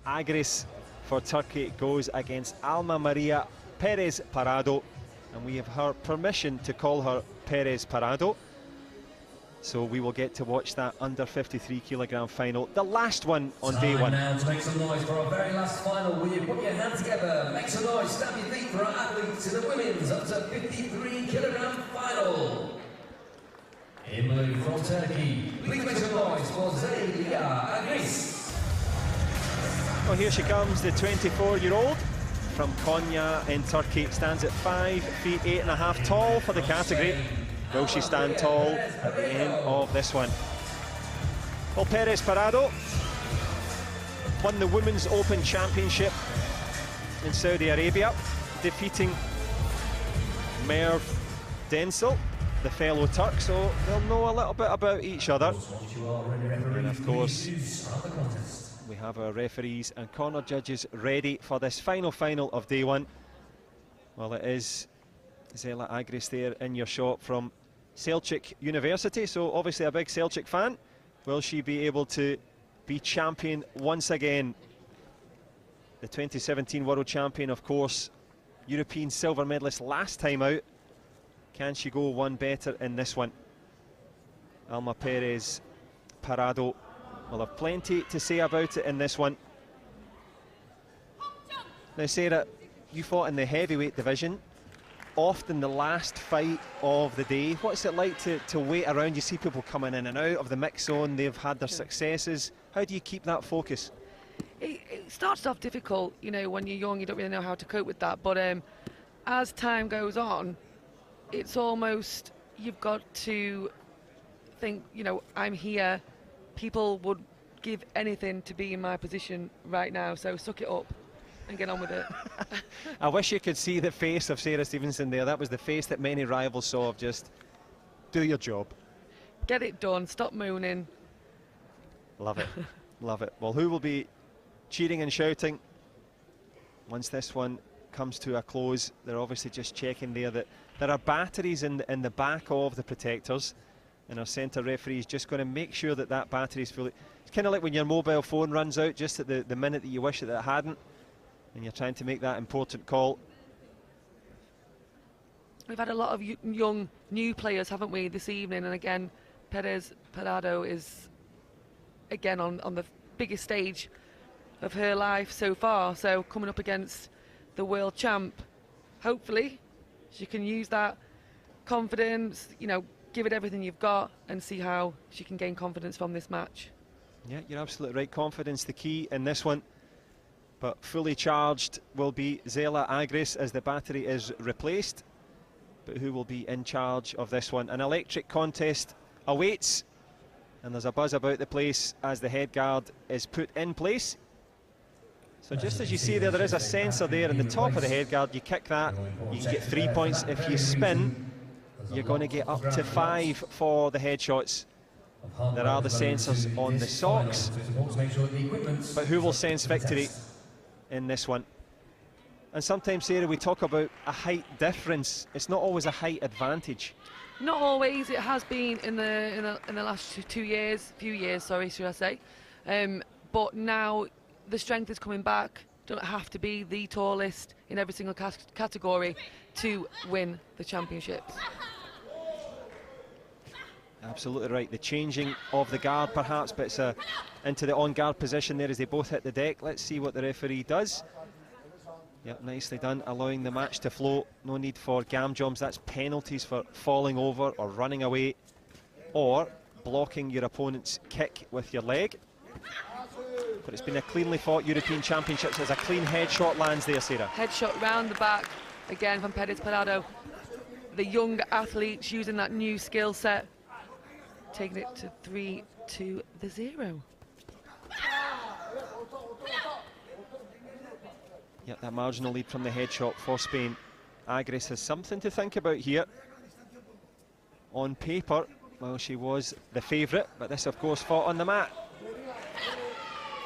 Agris for Turkey goes against Alma Maria Perez Parado, and we have her permission to call her Perez Parado. So we will get to watch that under 53 kilogram final, the last one on day one. Now to make some noise for our very last final. Will you put your hands together, make some noise, stamp your feet for our athletes in the women's up to 53 kilogram final. In blue from Turkey, please make some noise for Zeliha, Agris. Well, here she comes, the 24-year-old from Konya in Turkey. Stands at 5 feet 8.5 tall for the category. Will she stand tall at the end of this one? Well, Perez Parado won the Women's Open Championship in Saudi Arabia, defeating Merv Denzel, the fellow Turk, so they'll know a little bit about each other. And of course, we have our referees and corner judges ready for this final of day one. Well, it is Zeliha Agris there in your shot from Selçuk University, so obviously a big Selçuk fan. Will she be able to be champion once again? The 2017 world champion, of course, European silver medalist last time out. Can she go one better in this one? Alma Perez Parado will have plenty to say about it in this one. Now, Sarah, you fought in the heavyweight division, often the last fight of the day. What's it like to wait around? You see people coming in and out of the mix zone, they've had their successes. How do you keep that focus? It starts off difficult, you know, when you're young, you don't really know how to cope with that. But as time goes on, it's almost, you've got to think, you know, I'm here. People would give anything to be in my position right now, so suck it up and get on with it. I wish you could see the face of Sarah Stevenson there. That was the face that many rivals saw of just, do your job. Get it done, stop mooning. Love it, love it. Well, who will be cheering and shouting once this one comes to a close? They're obviously just checking there that there are batteries in the back of the protectors, and our centre referee is just going to make sure that that battery is fully. It's kind of like when your mobile phone runs out just at the minute that you wish that it hadn't, and you're trying to make that important call. We've had a lot of young new players, haven't we, this evening? And again, Perez Parado is again on the biggest stage of her life so far, so coming up against the world champ. Hopefully she can use that confidence, you know, give it everything you've got and see how she can gain confidence from this match. Yeah, you're absolutely right. Confidence the key in this one. But fully charged will be Zeliha Agris as the battery is replaced. But who will be in charge of this one? An electric contest awaits, and there's a buzz about the place as the head guard is put in place. So just as you see there is a sensor there in the top of the head guard. You kick that, you can get 3 points. If you spin, you're going to get up to 5 for the headshots. There are the sensors on the socks, but who will sense victory in this one? And sometimes, Sarah, we talk about a height difference. It's not always a height advantage. Not always. It has been in the last few years, sorry, should I say. But now the strength is coming back. Don't have to be the tallest in every single category to win the championships. Absolutely right. The changing of the guard perhaps, but it's into the on-guard position there as they both hit the deck. Let's see what the referee does. Yep, nicely done, allowing the match to flow. No need for gam jobs. That's penalties for falling over or running away or blocking your opponent's kick with your leg. But it's been a cleanly fought European Championships as a clean headshot lands there, Sarah. Headshot round the back, again from Perez Parado. The young athletes using that new skill set, taking it to 3-0. Yep, that marginal lead from the headshot for Spain. Agris has something to think about here. On paper, well, she was the favourite, but this, of course, fought on the mat.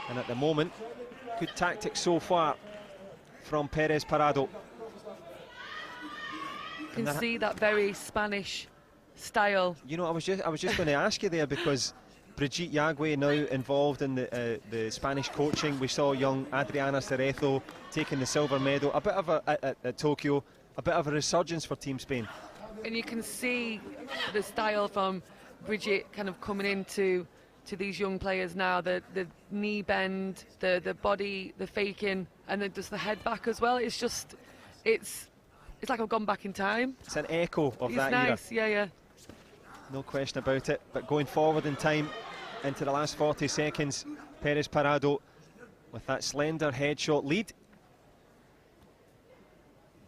And at the moment, good tactics so far from Perez Parado. You can see that very Spanish style. You know, I was just going to ask you there, because Brigitte Yagüe now involved in the Spanish coaching. We saw young Adriana Cerezo taking the silver medal. A bit of at Tokyo, a bit of a resurgence for Team Spain. And you can see the style from Brigitte kind of coming into these young players now. The knee bend, the body, the faking, and then just the head back as well. It's just, it's like I've gone back in time. It's an echo of that era. Nice, yeah. No question about it. But going forward in time, into the last 40 seconds, Perez Parado with that slender headshot lead.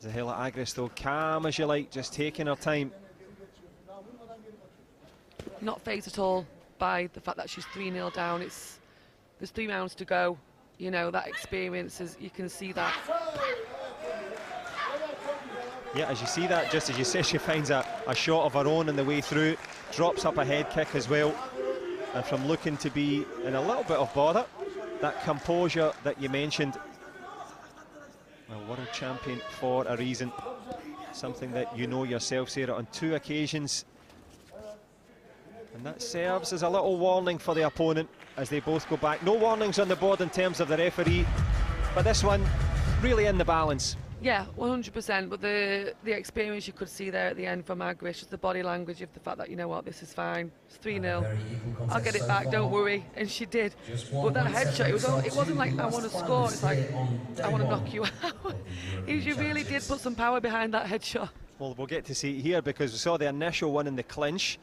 Zeliha Agris, though, calm as you like, just taking her time. Not phased at all by the fact that she's 3-0 down. There's 3 rounds to go. You know, that experience, you can see that. Yeah, as you see that, just as you say, she finds a shot of her own on the way through, drops up a head kick as well. And from looking to be in a little bit of bother, that composure that you mentioned, a world champion for a reason. Something that you know yourself, Sarah, on 2 occasions. And that serves as a little warning for the opponent as they both go back. No warnings on the board in terms of the referee, but this one really in the balance. Yeah, 100%, but the experience you could see there at the end from Agris, just the body language of the fact that, you know what, this is fine, it's 3-0, I'll get it back, don't worry, and she did. But that headshot, it wasn't like, I want to score, it's like, I want to knock you out. She really did put some power behind that headshot. Well, we'll get to see it here because we saw the initial one in the clinch,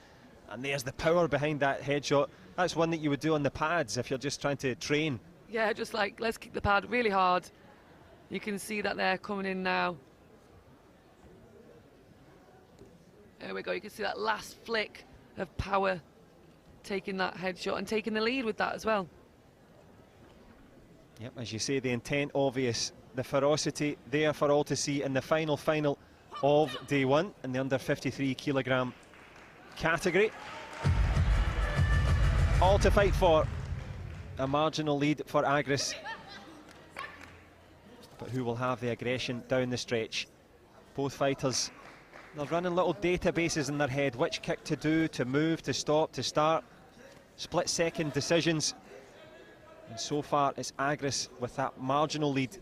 and there's the power behind that headshot. That's one that you would do on the pads if you're just trying to train. Yeah, just like, let's kick the pad really hard. You can see that they're coming in now. There we go, you can see that last flick of power, taking that headshot and taking the lead with that as well. Yep, as you say, the intent obvious, the ferocity there for all to see in the final of day 1 in the under 53 kilogram category. All to fight for. A marginal lead for Agris. But who will have the aggression down the stretch? Both fighters, they're running little databases in their head, which kick to do, to move, to stop, to start. Split-second decisions. And so far, it's Agris with that marginal lead.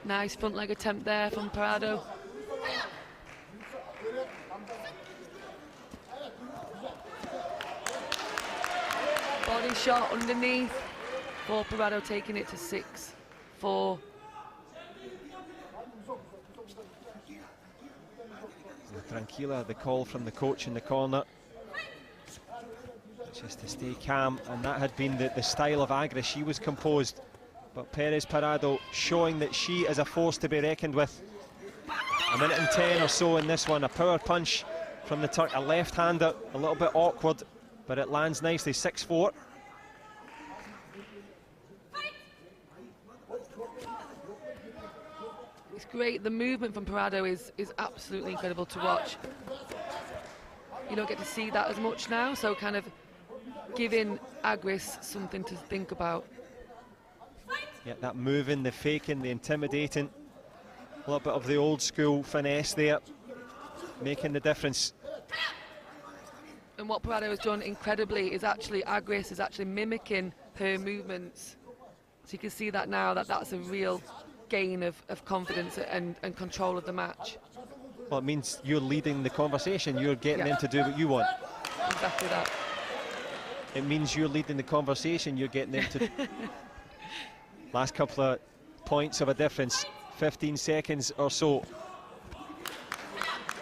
Nice front leg attempt there from Parado. Body shot underneath. For Parado, taking it to 6-4. Tranquila, the call from the coach in the corner. Just to stay calm, and that had been the style of Agris. She was composed, but Perez Parado showing that she is a force to be reckoned with. A minute and 10 or so in this one. A power punch from the Turk, a left-hander, a little bit awkward, but it lands nicely. 6-4. It's great. The movement from Parado is absolutely incredible to watch. You don't get to see that as much now, so kind of giving Agris something to think about. Yeah, that moving, the faking, the intimidating. A little bit of the old school finesse there, making the difference. And what Parado has done incredibly is actually, Agris is actually mimicking her movements. So you can see that now, that's a real gain of confidence and control of the match. Well, it means you're leading the conversation. You're getting them to do what you want. Exactly that. It means you're leading the conversation. You're getting them to... Last couple of points of a difference. 15 seconds or so.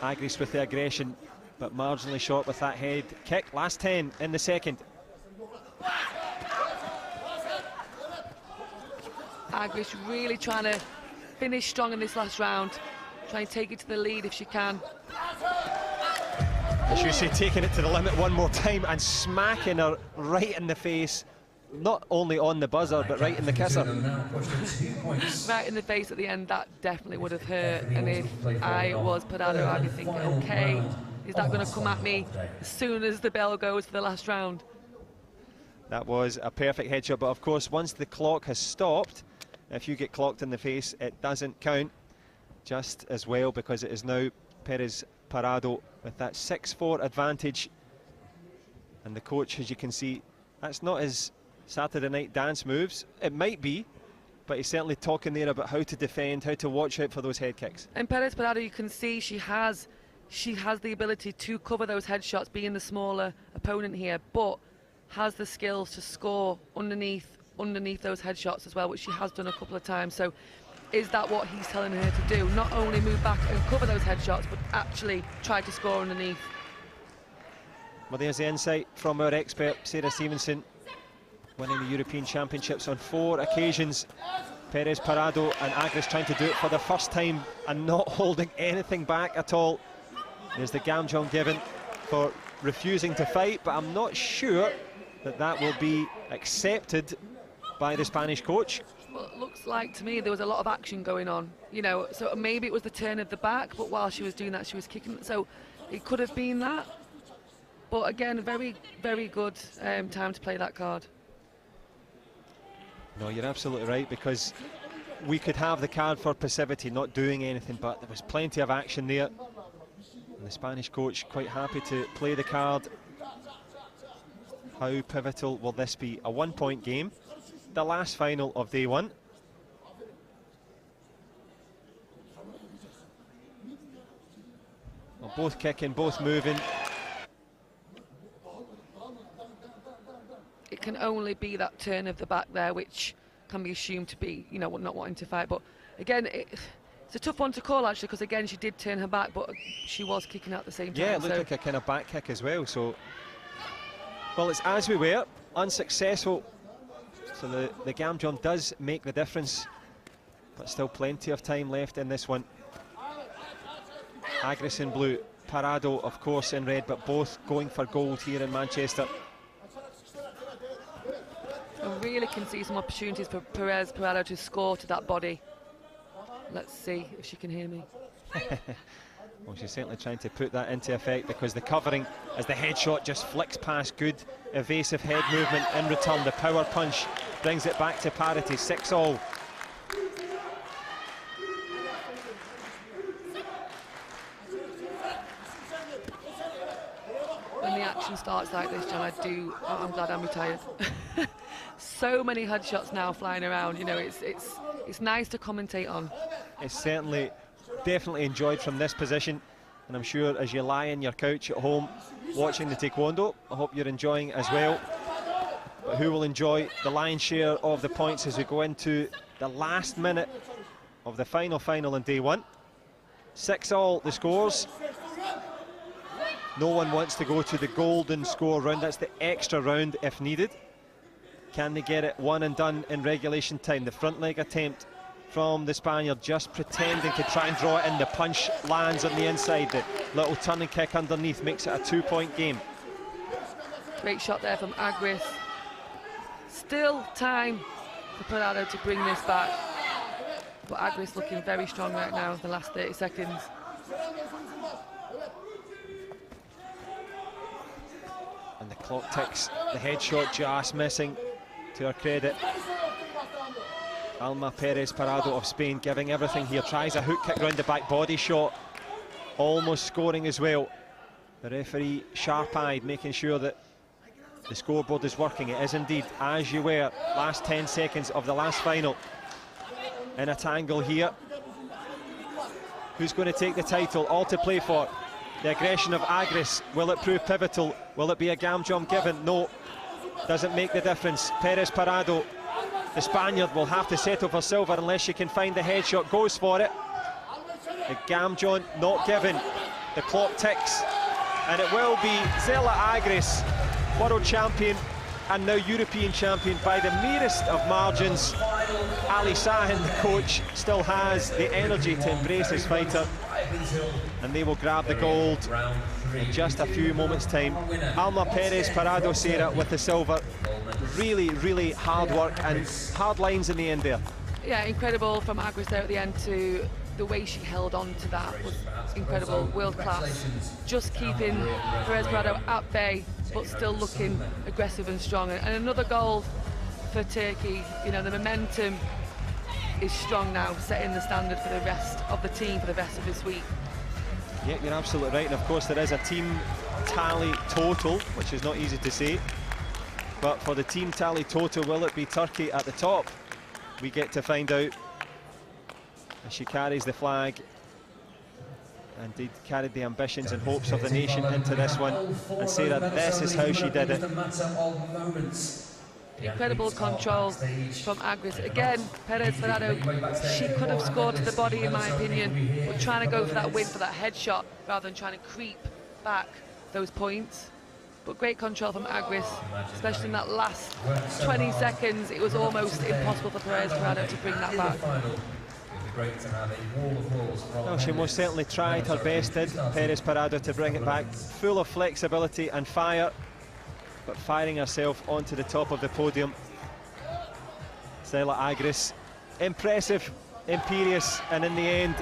Agris with the aggression, but marginally short with that head kick. Last 10 in the second. Agris really trying to finish strong in this last round. Try and take it to the lead if she can. I should say taking it to the limit one more time and smacking her right in the face. Not only on the buzzer, but right in the kisser. Right in the face at the end, that definitely would have hurt. And if I was Parado, I'd be thinking, okay, is that going to come at me as soon as the bell goes for the last round? That was a perfect headshot, but of course, once the clock has stopped, if you get clocked in the face, it doesn't count just as well, because it is now Perez Parado with that 6-4 advantage. And the coach, as you can see, that's not his Saturday night dance moves. It might be, but he's certainly talking there about how to defend, how to watch out for those head kicks. And Perez Parado, you can see she has the ability to cover those headshots, being the smaller opponent here, but has the skills to score underneath those headshots as well, which she has done a couple of times. So is that what he's telling her to do? Not only move back and cover those headshots, but actually try to score underneath. Well, there's the insight from our expert, Sarah Stevenson, winning the European Championships on 4 occasions. Perez Parado and Agris trying to do it for the first time and not holding anything back at all. There's the Gamjong given for refusing to fight, but I'm not sure that that will be accepted by the Spanish coach. Well, it looks like to me there was a lot of action going on, you know, so maybe it was the turn of the back, but while she was doing that she was kicking, so it could have been that. But again, very, very good time to play that card. No, you're absolutely right, because we could have the card for passivity, not doing anything, but there was plenty of action there. And the Spanish coach quite happy to play the card. How pivotal will this be? A 1-point game, the last final of day 1. Well, both kicking, both moving. It can only be that turn of the back there, which can be assumed to be, you know, not wanting to fight. But again, it's a tough one to call, actually, because again, she did turn her back, but she was kicking out at the same time. Yeah, it looked like a kind of back kick as well. So, well, it's as we were, unsuccessful. So the Gamjong does make the difference, but still plenty of time left in this one. Agris in blue, Parado, of course, in red, but both going for gold here in Manchester. I really can see some opportunities for Perez Parado to score to that body. Let's see if she can hear me. Well, she's certainly trying to put that into effect, because the covering, as the headshot just flicks past, good evasive head movement in return. The power punch brings it back to parity, 6-all. When the action starts like this, John, I'm glad I'm retired. So many headshots now flying around, you know, it's nice to commentate on. It's certainly, definitely enjoyed from this position, and I'm sure as you lie in your couch at home watching the Taekwondo, I hope you're enjoying as well. But who will enjoy the lion's share of the points as we go into the last minute of the final in day 1? 6-all the scores. No one wants to go to the golden score round. That's the extra round if needed. Can they get it one and done in regulation time? The front leg attempt from the Spaniard, just pretending to try and draw it in. The punch lands on the inside. The little turning kick underneath makes it a 2-point game. Great shot there from Agris. Still time for Parado to bring this back. But Agris looking very strong right now in the last 30 seconds. And the clock ticks. The headshot just missing, to her credit. Alma Perez Parado of Spain giving everything here. Tries a hook kick round the back, body shot. Almost scoring as well. The referee sharp-eyed, making sure that the scoreboard is working. It is indeed, as you were. Last 10 seconds of the last final. In a tangle here. Who's going to take the title? All to play for. The aggression of Agris, will it prove pivotal? Will it be a Gamjong given? No, doesn't make the difference. Perez Parado, the Spaniard, will have to settle for silver unless she can find the headshot. Goes for it. The Gamjong not given. The clock ticks, and it will be Zeliha Agris, world champion and now European champion by the merest of margins. Ali Sahin, the coach, still has the energy to embrace his fighter, and they will grab the gold in just a few moments' time. Alma Perez Parado, Sarah, with the silver. Really, really hard work and hard lines in the end there. Yeah, incredible from Agris there at the end. To the way she held on to that was incredible, world class. Just keeping Perez Parado at bay, but still looking aggressive and strong. And another goal for Turkey. You know, the momentum is strong now, setting the standard for the rest of the team for the rest of this week. Yeah, you're absolutely right. And of course, there is a team tally total, which is not easy to say. But for the team tally total, will it be Turkey at the top? We get to find out. And she carries the flag. Indeed, carried the ambitions and hopes of the nation into this one. And Sarah, this is how she did it. Incredible control from Agris. Again, Perez, Parado, she could have scored to the body in my opinion, but trying to go for that win, for that headshot, rather than trying to creep back those points. But great control from Agris, especially in that last 20 seconds. It was almost impossible for Perez Parado to bring that back. Well, she most certainly tried her best, did Perez Parado, to bring it back, full of flexibility and fire, but firing herself onto the top of the podium. Zeliha Agris, impressive, imperious, and in the end,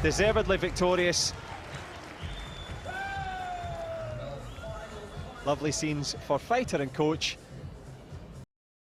deservedly victorious. Lovely scenes for fighter and coach.